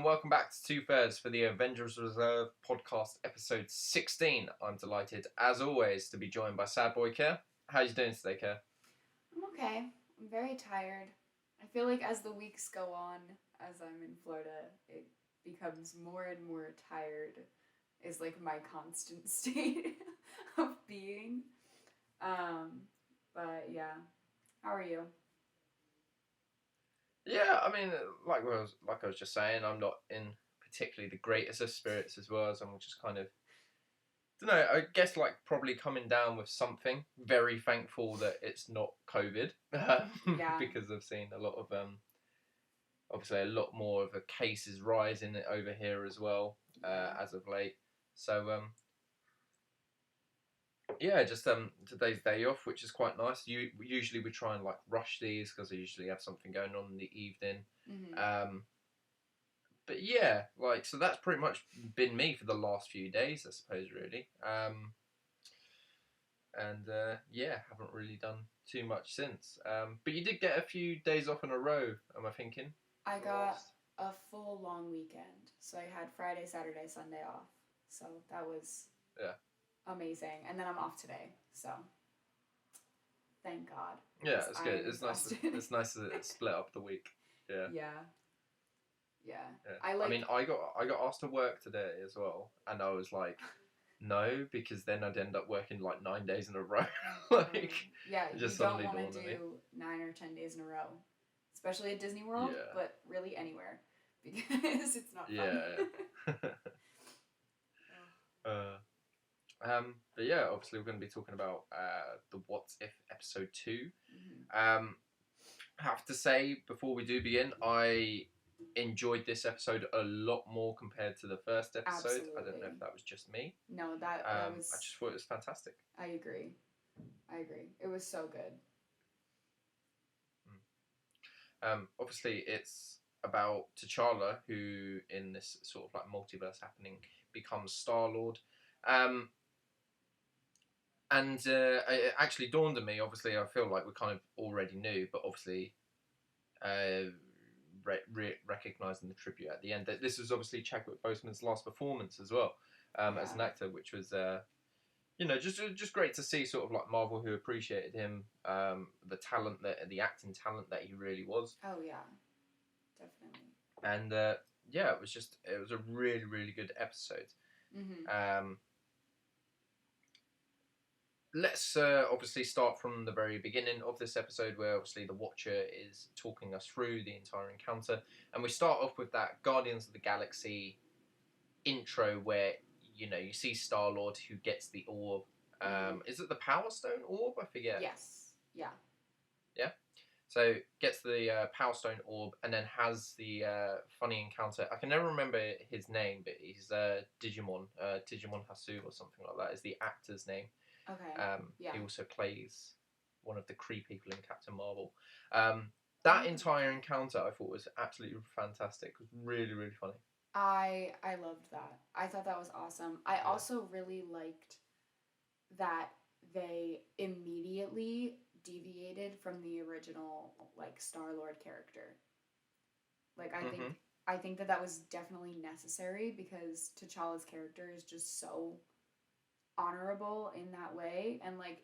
and welcome back to Two Thirds for the Avengers Reserve Podcast, episode 16. I'm delighted, as always, to be joined by Sad Boy Care. How are you doing today, Care? I'm okay. I'm very tired. I feel like as the weeks go on, as I'm in Florida, it becomes more and more tired is like my constant state of being. But yeah. How are you? Yeah, I mean, like I was just saying, I'm not in particularly the greatest of spirits as well, so I'm just kind of, I don't know, I guess like probably coming down with something. Very thankful that it's not COVID, Yeah. because I've seen a lot of, obviously a lot more of the cases rising over here as well, as of late. So, yeah, just today's day off, which is quite nice. Usually we try and like rush these because I usually have something going on in the evening. Mm-hmm. But yeah, like so that's pretty much been me for the last few days, I suppose, really. And yeah, haven't really done too much since. But you did get a few days off in a row, am I thinking? I got a full long weekend. So I had Friday, Saturday, Sunday off. So that was amazing. And then I'm off today. So thank God. Yeah, it's good. I'm It's nice. exhausted. It's nice to split up the week. Yeah. Yeah. Yeah. Yeah. I mean, I got asked to work today as well, and I was like, no, because then I'd end up working like 9 days in a row. Like, yeah, it you just don't suddenly want dawned to on me. do 9 or 10 days in a row, especially at Disney World, Yeah. but really anywhere because it's not fun. Yeah. But yeah, obviously we're going to be talking about the What If episode 2. Mm-hmm. I have to say, before we do begin, I enjoyed this episode a lot more compared to the first episode. Absolutely. I don't know if that was just me. No, that was. I just thought it was fantastic. I agree. It was so good. Obviously, it's about T'Challa, who in this sort of like multiverse happening becomes Star-Lord. And it actually dawned on me, obviously, I feel like we kind of already knew, but obviously recognising the tribute at the end, that this was obviously Chadwick Boseman's last performance as well, as an actor, which was, just great to see sort of like Marvel who appreciated him, the acting talent that he really was. Oh, yeah. Definitely. And yeah, it was a really, really good episode. Mm-hmm. Let's obviously start from the very beginning of this episode, where obviously the Watcher is talking us through the entire encounter, and we start off with that Guardians of the Galaxy intro where you see Star-Lord who gets the orb. Is it the Power Stone orb? I forget. Yes. Yeah. Yeah. So gets the Power Stone orb, and then has the funny encounter. I can never remember his name, but he's Digimon Hasu or something like that is the actor's name. Okay. He also plays one of the Kree people in Captain Marvel. That entire encounter I thought was absolutely fantastic. It was really, really funny. I loved that. I thought that was awesome. I also really liked that they immediately deviated from the original like Star-Lord character. Like I think that was definitely necessary because T'Challa's character is just so honorable in that way, and like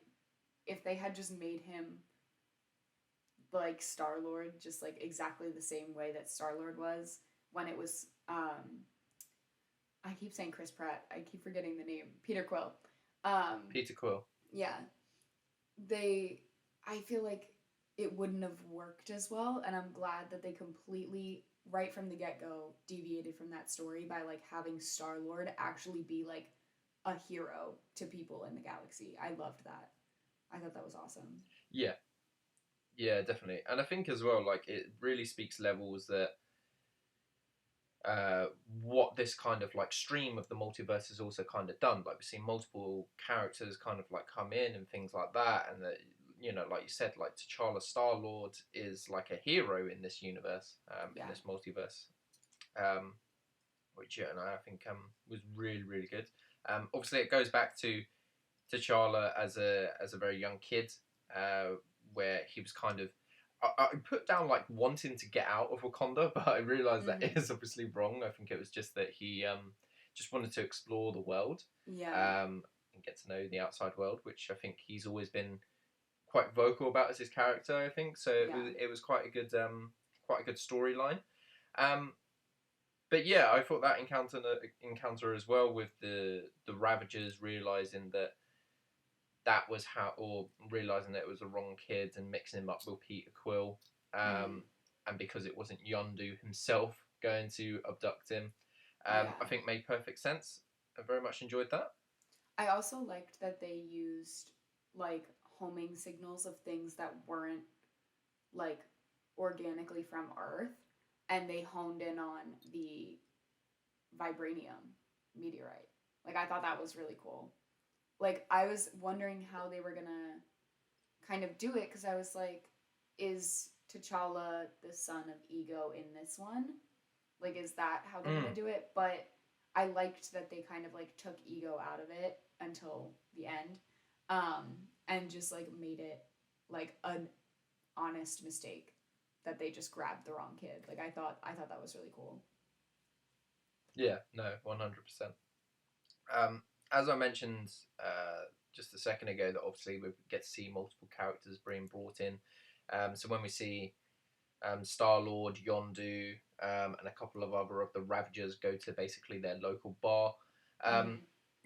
if they had just made him like Star-Lord just like exactly the same way that Star-Lord was when it was I keep saying Chris Pratt, I keep forgetting the name, Peter Quill. Peter Quill. Yeah. I feel like it wouldn't have worked as well, and I'm glad that they completely right from the get-go deviated from that story by like having Star-Lord actually be like a hero to people in the galaxy. I loved that. I thought that was awesome. Yeah, definitely. And I think as well, like it really speaks levels that what this kind of like stream of the multiverse has also kind of done. Like we've seen multiple characters kind of like come in and things like that, and that like you said, like T'Challa Star-Lord is like a hero in this universe, in this multiverse, which I think was really, really good. Obviously, it goes back to T'Challa as a very young kid, where he was kind of I put down like wanting to get out of Wakanda, but I realised that Mhm. is obviously wrong. I think it was just that he just wanted to explore the world Yeah. and get to know the outside world, which I think he's always been quite vocal about as his character. I think so. Yeah. It was quite a good storyline. Um, but yeah, I thought that encounter as well with the Ravagers realizing that was how, or realizing that it was the wrong kid and mixing him up with Peter Quill, Mm. and because it wasn't Yondu himself going to abduct him, Yeah. I think made perfect sense. I very much enjoyed that. I also liked that they used like homing signals of things that weren't like organically from Earth, and they honed in on the vibranium meteorite. Like I thought that was really cool. Like I was wondering how they were gonna kind of do it because I was like, is T'Challa the son of Ego in this one? Like, is that how they're gonna Mm. do it? But I liked that they kind of like took Ego out of it until the end, and just like made it like an honest mistake that they just grabbed the wrong kid. Like I thought that was really cool. Yeah, no, 100%. As I mentioned just a second ago, that obviously we get to see multiple characters being brought in. So when we see Star Lord, Yondu, and a couple of other of the Ravagers go to basically their local bar, Mm-hmm.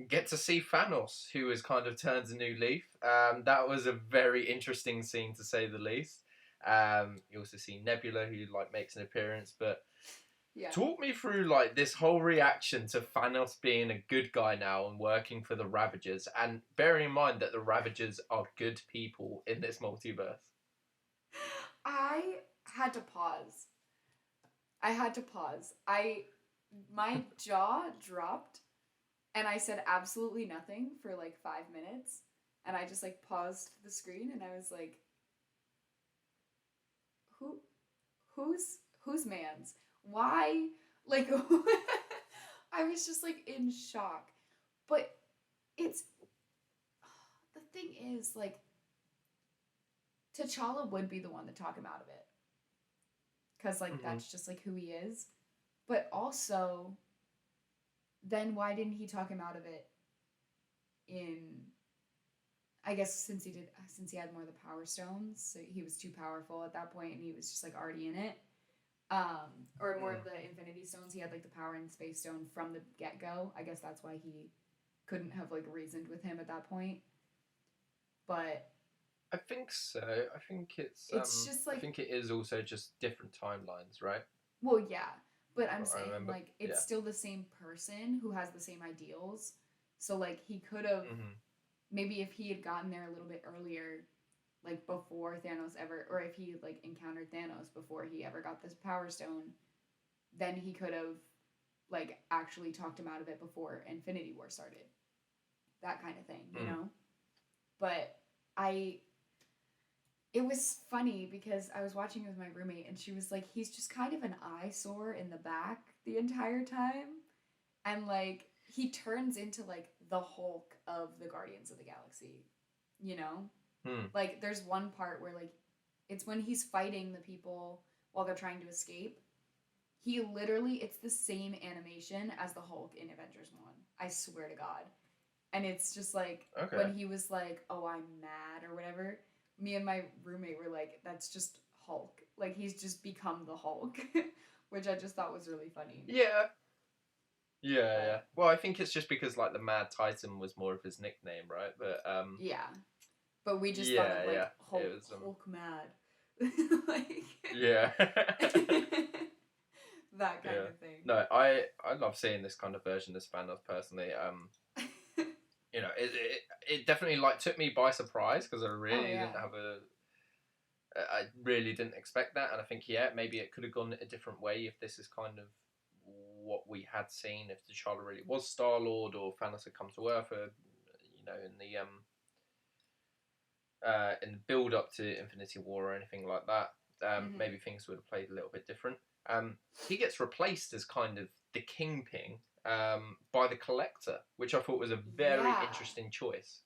get to see Thanos, who has kind of turned a new leaf. That was a very interesting scene to say the least. You also see Nebula, who like makes an appearance, but Yeah. talk me through like this whole reaction to Thanos being a good guy now and working for the Ravagers, and bearing in mind that the Ravagers are good people in this multiverse. I had to pause. I had to pause. My jaw dropped and I said absolutely nothing for like 5 minutes. And I just like paused the screen and I was like, who who's man's? Why? Like I was just like in shock. But it's the thing is like T'Challa would be the one to talk him out of it. Cause like Mm-hmm. that's just like who he is. But also, then why didn't he talk him out of it in I guess since he had more of the power stones, so he was too powerful at that point and he was just like already in it. Or more of the Infinity Stones, he had like the power and space stone from the get-go. I guess that's why he couldn't have like reasoned with him at that point. But I think so. I think it's just I like think it is also just different timelines, right? well, yeah, but I'm What I saying remember. like it's Yeah. still the same person who has the same ideals. So like he could have Mm-hmm. maybe if he had gotten there a little bit earlier, like before Thanos ever, or if he like encountered Thanos before he ever got this Power Stone, then he could have like actually talked him out of it before Infinity War started. That kind of thing, you know? But it was funny because I was watching it with my roommate and she was like, he's just kind of an eyesore in the back the entire time. And like, he turns into like the Hulk of the Guardians of the Galaxy, you know? Like, there's one part where like, it's when he's fighting the people while they're trying to escape. He literally, it's the same animation as the Hulk in Avengers 1. I swear to God. And it's just like, Okay. when he was like, oh, I'm mad or whatever, me and my roommate were like, that's just Hulk. Like, he's just become the Hulk, which I just thought was really funny. Yeah. Yeah. Well, I think it's just because like the Mad Titan was more of his nickname, right? But yeah. But we just yeah, thought of like yeah. Hulk, It was, Hulk mad. Like, yeah. that kind Yeah. of thing. No, I love seeing this kind of version of Thanos personally. You know, it definitely like took me by surprise because I really didn't have I really didn't expect that, and I think maybe it could have gone a different way if this is kind of what we had seen, if T'Challa really was Star Lord or Thanos had come to Earth, or, you know, in the build up to Infinity War or anything like that. Maybe things would have played a little bit different. He gets replaced as kind of the Kingpin by the Collector, which I thought was a very interesting choice.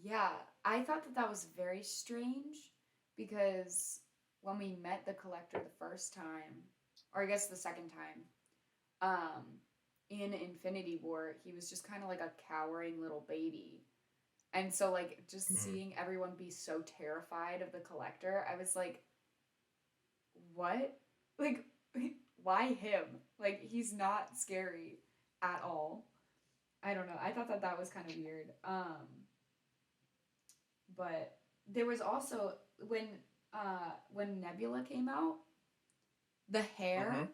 Yeah, I thought that was very strange because when we met the Collector the first time, or I guess the second time, in Infinity War, he was just kind of like a cowering little baby. And so, like, just seeing everyone be so terrified of the Collector, I was like, what? Like, why him? Like, he's not scary at all. I don't know. I thought that that was kind of weird. But there was also when Nebula came out, the hair.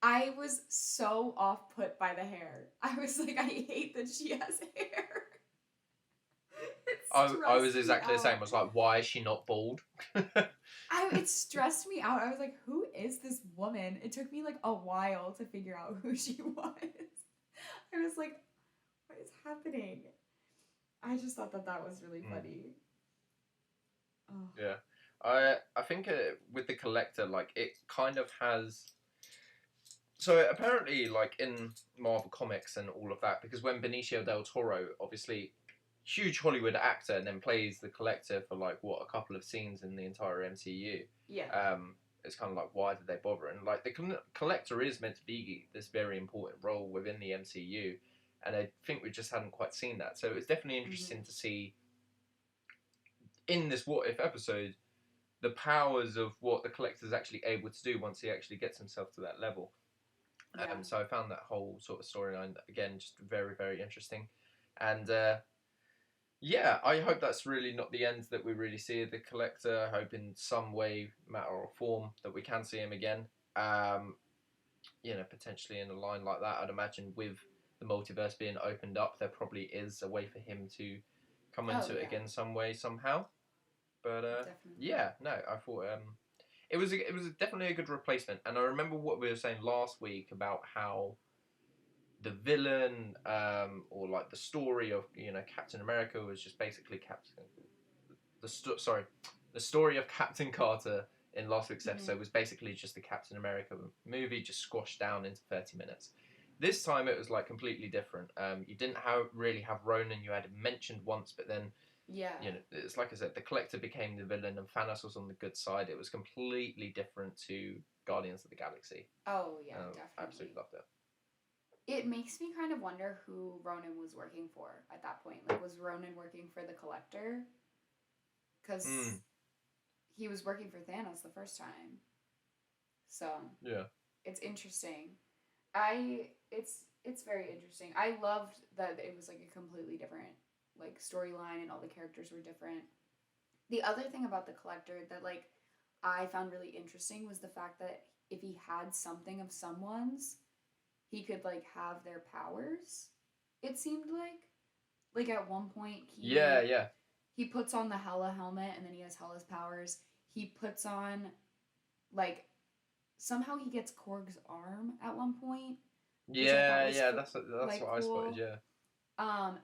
I was so off put by the hair. I was like, I hate that she has hair. I was exactly the same. I was like, why is she not bald? It stressed me out. I was like, who is this woman? It took me like a while to figure out who she was. I was like, what is happening? I just thought that that was really funny. Oh. Yeah. I think with the Collector, like, it kind of has... So apparently, like, in Marvel Comics and all of that, because when Benicio del Toro, obviously huge Hollywood actor, and then plays the Collector for, like, what, a couple of scenes in the entire MCU. Yeah. It's kind of like, why did they bother? And, like, the Collector is meant to be this very important role within the MCU, and I think we just hadn't quite seen that. So it was definitely interesting to see, in this What If episode, the powers of what the Collector's actually able to do once he actually gets himself to that level. Yeah. So I found that whole sort of storyline, again, just very, very interesting. And yeah, I hope that's really not the end that we really see the Collector. I hope in some way, matter or form, that we can see him again. You know, potentially in a line like that. I'd imagine with the multiverse being opened up, there probably is a way for him to come into it again some way, somehow. But yeah, no, I thought it was definitely a good replacement. And I remember what we were saying last week about how the villain, or like the story of, you know, Captain America was just basically the story of Captain Carter in last week's episode was basically just the Captain America movie, just squashed down into 30 minutes. This time it was like completely different. You didn't really have Ronan. You had him mentioned once, but then, yeah, you know, it's like I said, the Collector became the villain and Thanos was on the good side. It was completely different to Guardians of the Galaxy. Oh yeah, definitely. I absolutely loved it. It makes me kind of wonder who Ronan was working for at that point. Like, was Ronan working for the Collector? Because he was working for Thanos the first time. So yeah, it's interesting. It's very interesting. I loved that it was like a completely different like storyline and all the characters were different. The other thing about the Collector that like I found really interesting was the fact that if he had something of someone's, he could like have their powers. It seemed like at one point he puts on the Hela helmet and then he has Hela's powers. He puts on like somehow he gets Korg's arm at one point. That's like, what I spotted. Yeah.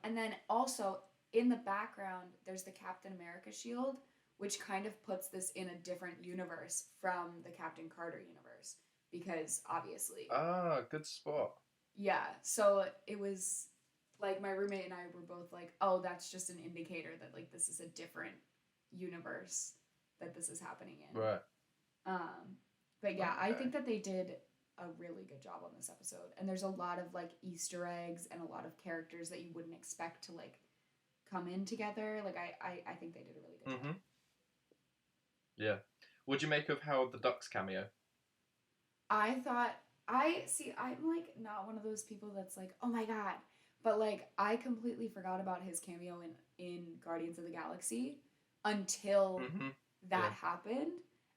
And then also in the background there's the Captain America shield, which kind of puts this in a different universe from the Captain Carter universe. Because obviously. Good spot. Yeah, so it was like my roommate and I were both like, oh, that's just an indicator that like this is a different universe that this is happening in. Right. But yeah, okay. I think that they did a really good job on this episode. And there's a lot of like Easter eggs and a lot of characters that you wouldn't expect to like come in together. Like I think they did a really good job. Yeah. What'd you make of Howard the Duck's cameo? I'm like not one of those people that's like, oh my god. But like I completely forgot about his cameo in Guardians of the Galaxy until that happened.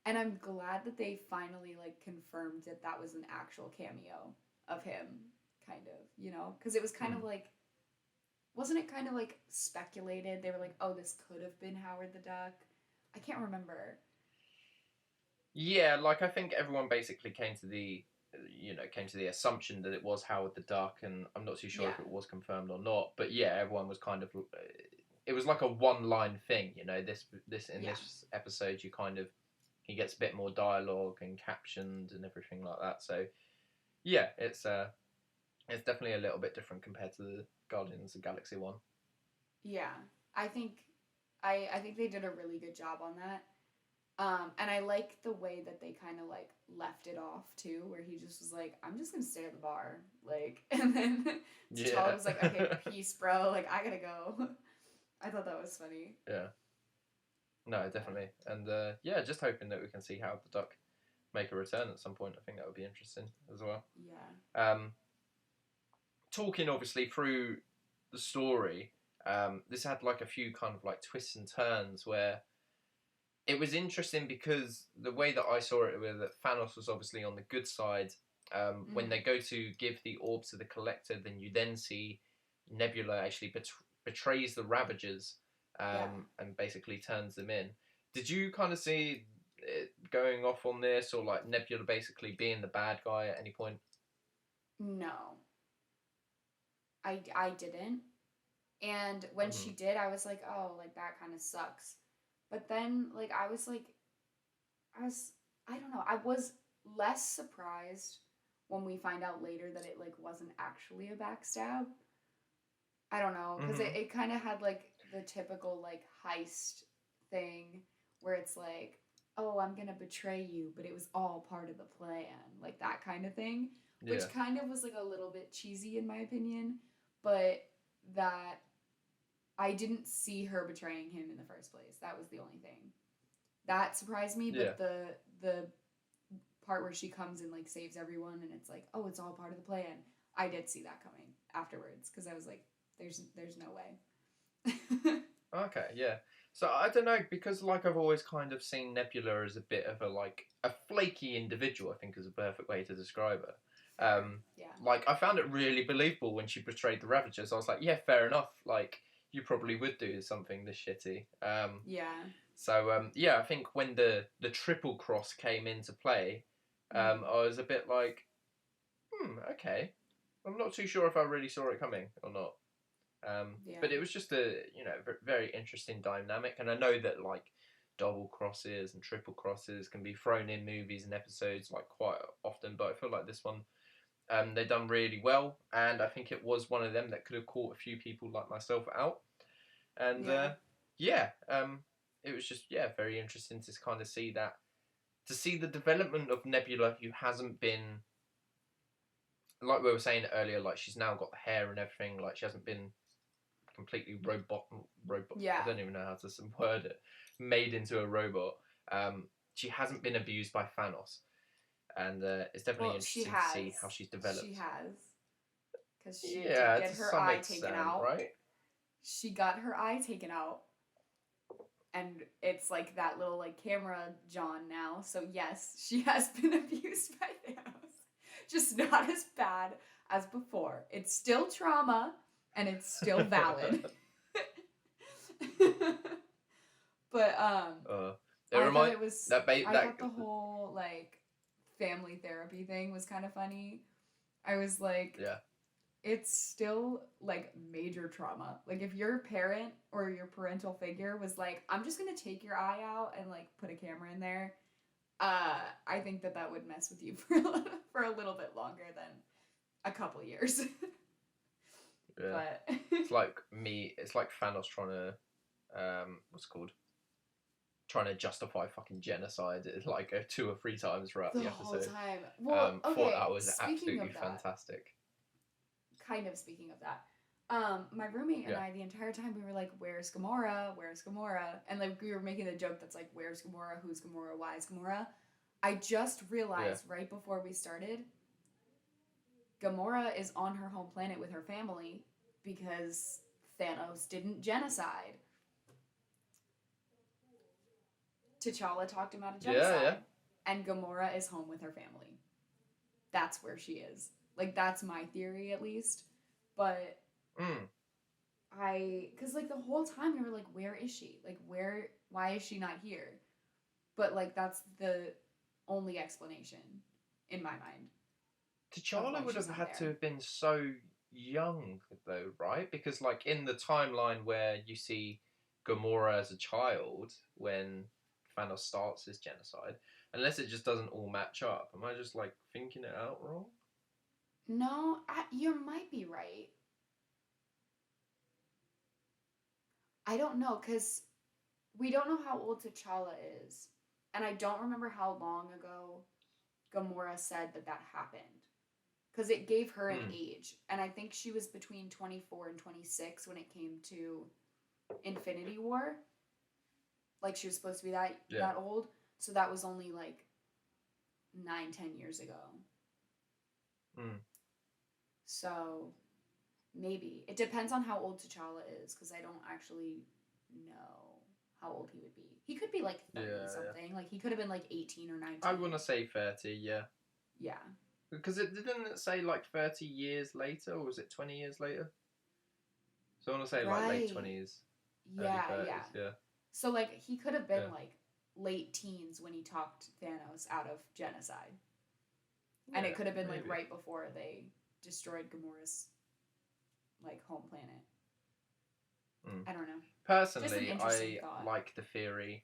And I'm glad that they finally like confirmed that that was an actual cameo of him, kind of, you know? Because it was kind of like, wasn't it kind of like speculated? They were like, oh, this could have been Howard the Duck. I can't remember. Yeah, like I think everyone basically came to the assumption that it was Howard the Duck, and I'm not too sure if it was confirmed or not. But yeah, everyone was kind of, it was like a one-line thing, you know. This episode, he gets a bit more dialogue and captioned and everything like that. So yeah, it's definitely a little bit different compared to the Guardians of the Galaxy one. Yeah, I think they did a really good job on that. And I like the way that they kind of like left it off too, where he just was like, "I'm just gonna stay at the bar," like, and then T'Challa Yeah. was like, "Okay, peace, bro. Like, I gotta go." I thought that was funny. Yeah. No, definitely. And yeah, just hoping that we can see how the Duck make a return at some point. I think that would be interesting as well. Yeah. Talking obviously through the story, this had like a few kind of like twists and turns where it was interesting because the way that I saw it was that Thanos was obviously on the good side. When they go to give the orb to the Collector, then you then see Nebula actually betrays the Ravagers and basically turns them in. Did you kind of see it going off on this, or like Nebula basically being the bad guy at any point? No, I didn't. And when she did, I was like, oh, like that kind of sucks. But then, like, I don't know, I was less surprised when we find out later that it, like, wasn't actually a backstab. I don't know, because it kind of had, like, the typical, like, heist thing where it's like, oh, I'm gonna betray you, but it was all part of the plan, like that kind of thing, which kind of was, like, a little bit cheesy in my opinion, but that I didn't see her betraying him in the first place. That was the only thing. That surprised me, but the part where she comes and like saves everyone and it's like, oh, it's all part of the plan. I did see that coming afterwards because I was like, there's no way. Okay, yeah. So I don't know, because like I've always kind of seen Nebula as a bit of a flaky individual, I think is a perfect way to describe her. Yeah. Like I found it really believable when she betrayed the Ravagers. I was like, yeah, fair enough. Like you probably would do something this shitty. Yeah. So yeah, I think when the triple cross came into play, I was a bit like, okay. I'm not too sure if I really saw it coming or not. But it was just a very interesting dynamic, and I know that like double crosses and triple crosses can be thrown in movies and episodes like quite often, but I feel like this one they've done really well, and I think it was one of them that could have caught a few people like myself out. And it was just very interesting to kind of see that, to see the development of Nebula, who hasn't been, like we were saying earlier, like she's now got the hair and everything, like she hasn't been completely robot. Yeah. I don't even know how to word it. Made into a robot. She hasn't been abused by Thanos, and it's definitely interesting to see how she's developed. She has, because she did get her eye taken out. Right? She got her eye taken out, and it's like that little like camera John now. So yes, she has been abused by Thanos, just not as bad as before. It's still trauma, and it's still valid. But I thought the whole like family therapy thing was kind of funny. I was like, it's still like major trauma. Like if your parent or your parental figure was like, I'm just gonna take your eye out and like put a camera in there, I think that would mess with you for a little bit longer than a couple years. Yeah. But it's like Thanos trying to trying to justify fucking genocide like 2 or 3 times throughout the episode. Whole time. Well, okay. Thought that was absolutely fantastic. Kind of speaking of that. My roommate and I, the entire time, we were like, where's Gamora? Where's Gamora? And like we were making the joke that's like, where's Gamora? Who's Gamora? Why is Gamora? I just realized right before we started, Gamora is on her home planet with her family because Thanos didn't genocide. T'Challa talked him out of genocide. And Gamora is home with her family. That's where she is. Like, that's my theory, at least. But because, like, the whole time we were like, where is she? Like, why is she not here? But, like, that's the only explanation in my mind. T'Challa would have had to have been so young, though, right? Because, like, in the timeline where you see Gamora as a child, when Thanos starts his genocide, unless it just doesn't all match up. Am I just, like, thinking it out wrong? No, you might be right. I don't know, because we don't know how old T'Challa is. And I don't remember how long ago Gamora said that happened. Because it gave her an age. And I think she was between 24 and 26 when it came to Infinity War. Like, she was supposed to be that old. So that was only, like, 9-10 years ago. So, maybe. It depends on how old T'Challa is, because I don't actually know how old he would be. He could be, like, 30-something. Yeah. Like, he could have been, like, 18 or 19. I want to say 30, yeah. Yeah. Because didn't it say, like, 30 years later, or was it 20 years later? So I want to say, like, late 20s, early 30s, yeah. So, like, he could have been, like, late teens when he talked Thanos out of genocide. And it could have been, maybe. Like, right before they destroyed Gamora's, like, home planet. I don't know. Personally, I like the theory.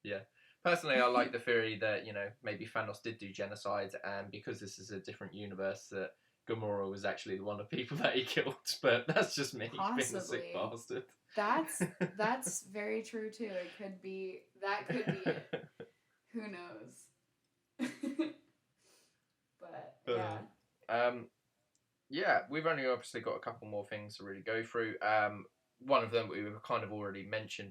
Yeah. Personally, I like the theory that, you know, maybe Thanos did do genocide, and because this is a different universe, that Gamora was actually one of the people that he killed. But that's just me being a sick bastard. That's very true too. It could be it. Who knows? But yeah. Yeah, we've only obviously got a couple more things to really go through. One of them we've kind of already mentioned,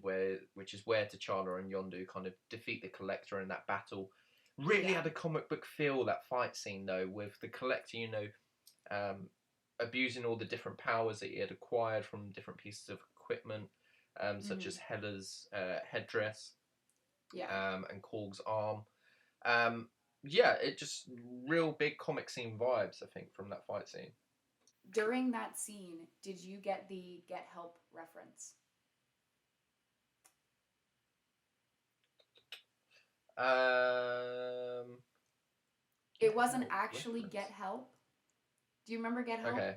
which is where T'Challa and Yondu kind of defeat the Collector in that battle. Really had a comic book feel, that fight scene though, with the Collector, you know, abusing all the different powers that he had acquired from different pieces of equipment, such as Hela's headdress, and Korg's arm. It just real big comic scene vibes, I think, from that fight scene. During that scene, did you get the Get Help reference? It wasn't actually reference. Get Help. Do you remember Get Help? Okay.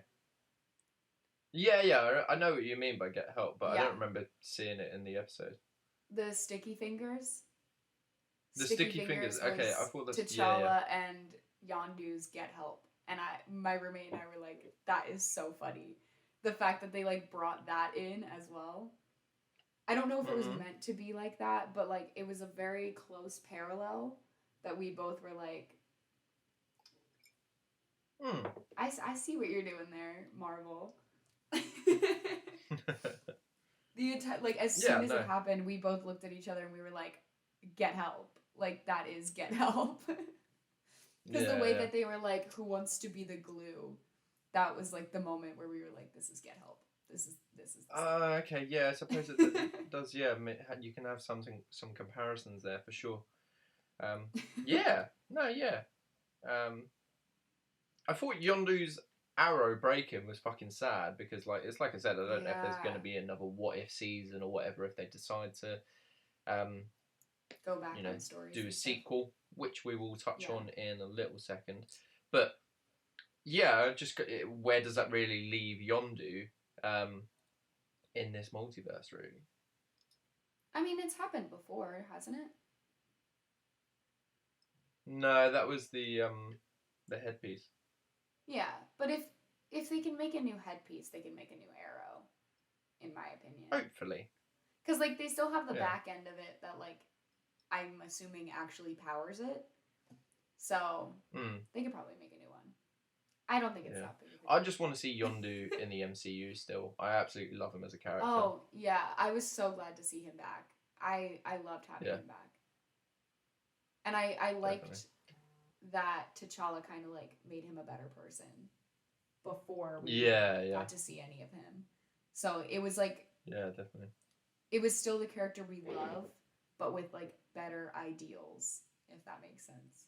Yeah, I know what you mean by Get Help, but I don't remember seeing it in the episode. The sticky fingers? The sticky fingers. Okay, I thought that's T'Challa and Yondu's Get Help. And my roommate and I were like, that is so funny. The fact that they, like, brought that in as well. I don't know if it was meant to be like that, but, like, it was a very close parallel that we both were like, I see what you're doing there, Marvel. As soon as it happened, we both looked at each other and we were like, Get Help. Like, that is Get Help. Because the way that they were like, who wants to be the glue? That was like the moment where we were like, this is Get Help. This is. Okay, yeah, I suppose it does. Yeah, you can have some comparisons there for sure. I thought Yondu's arrow breaking was fucking sad because, like, it's like I said, I don't know if there's going to be another What If season or whatever if they decide to, go back on stories, do a sequel, which we will touch on in a little second. But just where does that really leave Yondu in this multiverse, really? I mean, it's happened before, hasn't it? No, that was the headpiece. Yeah, but if they can make a new headpiece, they can make a new arrow, in my opinion. Hopefully. Because, like, they still have the back end of it that, like, I'm assuming actually powers it. So, they could probably make a new one. I don't think it's that big. I just want to see Yondu in the MCU still. I absolutely love him as a character. Oh, yeah. I was so glad to see him back. I loved having him back. And I liked that T'Challa kind of, like, made him a better person before we got to see any of him. So it was like... Yeah, definitely. It was still the character we love, but with, like, better ideals, if that makes sense.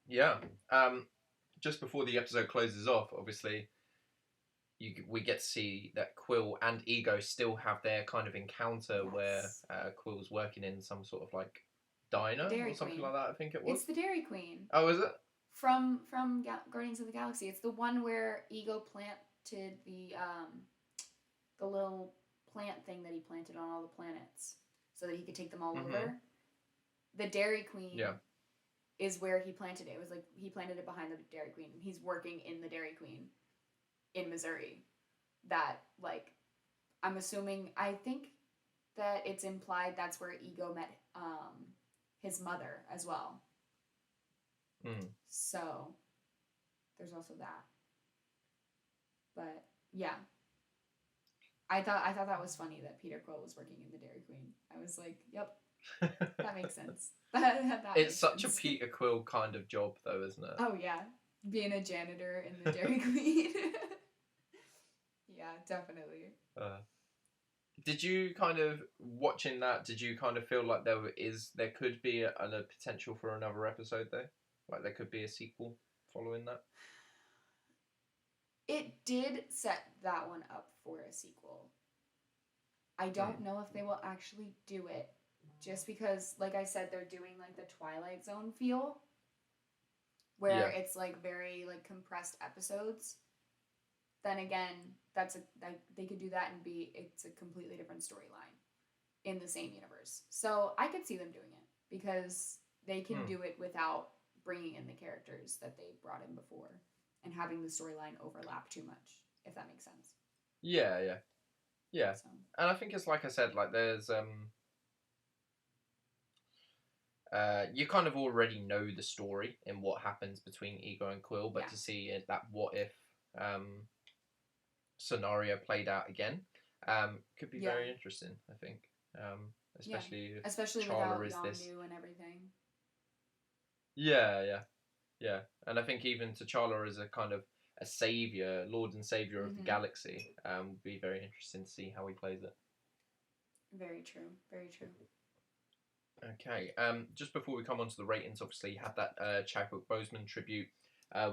Yeah. Just before the episode closes off, obviously, we get to see that Quill and Ego still have their kind of encounter where Quill's working in some sort of, like, diner or something like that, I think it was. It's the Dairy Queen. Oh, is it? From Guardians of the Galaxy. It's the one where Ego planted the little plant thing that he planted on all the planets so that he could take them all over. The Dairy Queen is where he planted it. It was like he planted it behind the Dairy Queen. He's working in the Dairy Queen in Missouri. That, like, I'm assuming, I think that it's implied that's where Ego met his mother as well. So there's also that. But yeah. I thought that was funny that Peter Quill was working in the Dairy Queen. I was like, yep, that makes sense. It's such a Peter Quill kind of job, though, isn't it? Oh, yeah. Being a janitor in the Dairy Queen. Yeah, definitely. Did you kind of, watching that, did you kind of feel like there could be a potential for another episode, though? Like there could be a sequel following that? It did set that one up for a sequel. I don't know if they will actually do it, just because, like I said, they're doing like the Twilight Zone feel, where it's like very like compressed episodes. Then again, they could do that and it's a completely different storyline in the same universe. So I could see them doing it because they can do it without bringing in the characters that they brought in before and having the storyline overlap too much, if that makes sense. Yeah. So. And I think it's like I said, like there's you kind of already know the story in what happens between Ego and Quill, but to see that what if scenario played out again could be very interesting, I think. Especially Chandler without Yondu and everything. Yeah. And I think even T'Challa as a kind of a savior, Lord and Savior of the galaxy, would be very interesting to see how he plays it. Very true. Very true. Okay. Just before we come on to the ratings, obviously you had that Chadwick Boseman tribute,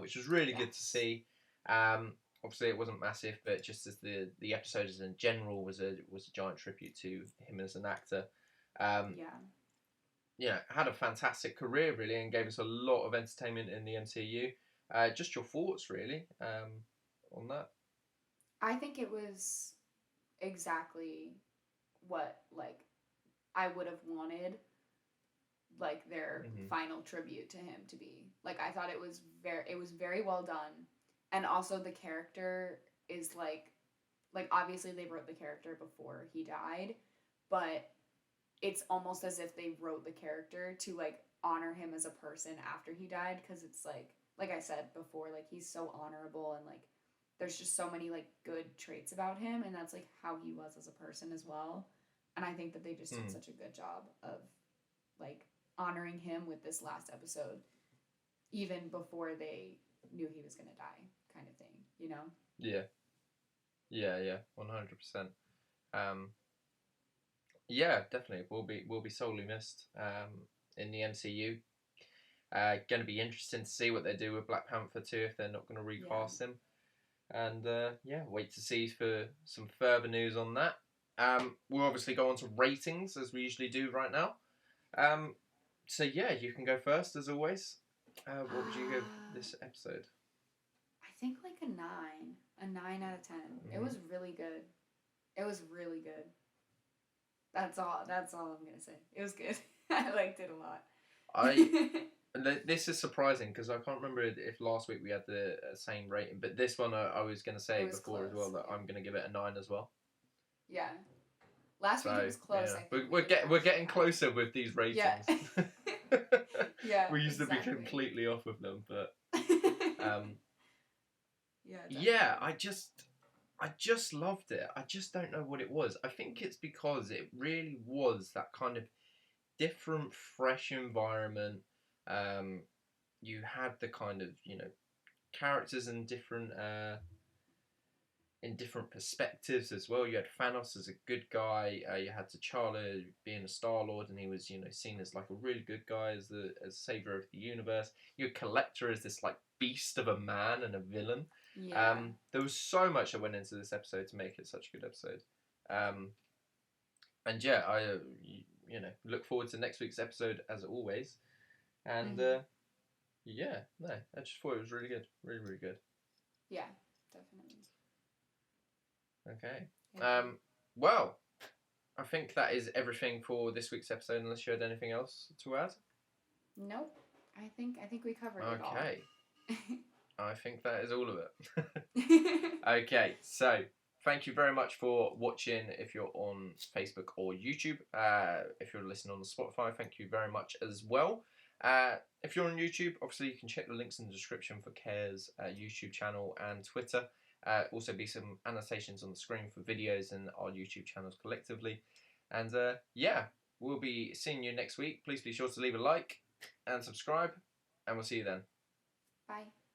which was really good to see. Obviously it wasn't massive, but just as the episode as in general was a giant tribute to him as an actor. Had a fantastic career really, and gave us a lot of entertainment in the MCU. Just your thoughts really on that? I think it was exactly what like I would have wanted like their final tribute to him to be. Like I thought it was very well done. And also the character is like obviously they wrote the character before he died, but it's almost as if they wrote the character to like honor him as a person after he died, because it's like I said before, like he's so honorable and like there's just so many like good traits about him, and that's like how he was as a person as well. And I think that they just did such a good job of like honoring him with this last episode, even before they knew he was gonna die, kind of thing, you know? Yeah, 100%. Yeah, definitely. Will be sorely missed in the MCU. Going to be interesting to see what they do with Black Panther 2 if they're not going to recast him. And wait to see for some further news on that. We'll obviously go on to ratings as we usually do right now. So yeah, you can go first as always. What would you give this episode? I think like a 9 out of 10. It was really good. That's all I'm gonna say. It was good. I liked it a lot. This is surprising because I can't remember if last week we had the same rating, but this one I was going to say before close, as well that I'm going to give it a 9 as well. Yeah. Last week it was close. Yeah. We're getting closer with these ratings. Yeah. We used to be completely off of them, but I just loved it. I just don't know what it was. I think it's because it really was that kind of different, fresh environment. You had the kind of, characters in different perspectives as well. You had Thanos as a good guy. You had T'Challa being a Star-Lord, and he was, seen as like a really good guy as savior of the universe. You had Collector as this like beast of a man and a villain. Yeah. There was so much that went into this episode to make it such a good episode. And yeah, I look forward to next week's episode as always. And I just thought it was really good. Really, really good. Yeah, definitely. Okay. Yeah. Well, I think that is everything for this week's episode, unless you had anything else to add? Nope. I think we covered it all. Okay. I think that is all of it. Okay, so Thank you very much for watching if you're on Facebook or YouTube. If you're listening on Spotify, thank you very much as well. If you're on YouTube, obviously you can check the links in the description for Care's YouTube channel and Twitter. Also be some annotations on the screen for videos and our YouTube channels collectively. And yeah, we'll be seeing you next week. Please be sure to leave a like and subscribe, and we'll see you then. Bye.